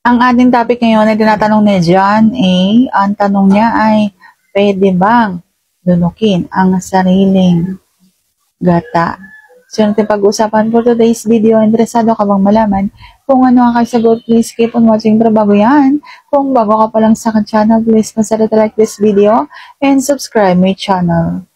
Ang ating topic ngayon ay tinatanong ni John A. Ang tanong niya ay, pwede bang lunukin ang sariling gata? So, natin pag-usapan for today's video. Interesado ka bang malaman kung ano ang kasagot? Please keep on watching. Pero bago yan, kung bago ka pa lang sa akin channel, please consider to like this video and subscribe my channel.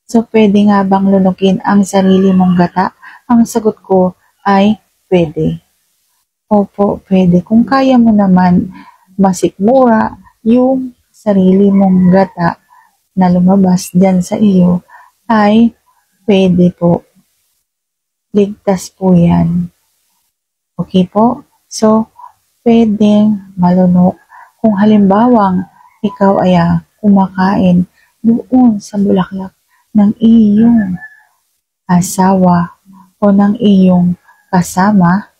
So, pwede nga bang lunukin ang sarili mong gata? Ang sagot ko ay pwede. Opo, pwede. Kung kaya mo naman masikmura yung sarili mong gata na lumabas dyan sa iyo, ay pwede po. Ligtas po yan. Okay po? So, pwedeng malunok. Kung halimbawang ikaw ay kumakain doon sa bulaklak ng iyong asawa o ng iyong kasama,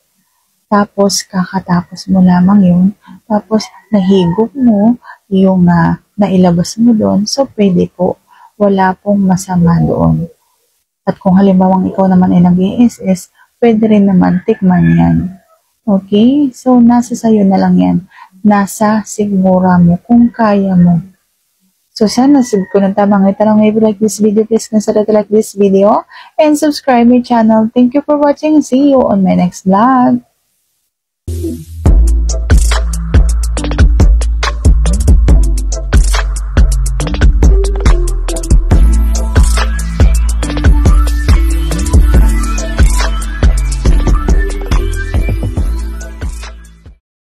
tapos kakatapos mo lamang yun, tapos nahigop mo yung nailabas mo doon, so pwede po, wala pong masama doon. At kung halimbawang ikaw naman ay nag-ISS, pwede rin naman tikman yan. Okay? So, nasa sayo na lang yan. Nasa sigmura mo kung kaya mo. So, sana sagot ko ng tamang itanong. If you like this video, please consider to like this video and subscribe my channel. Thank you for watching. See you on my next vlog.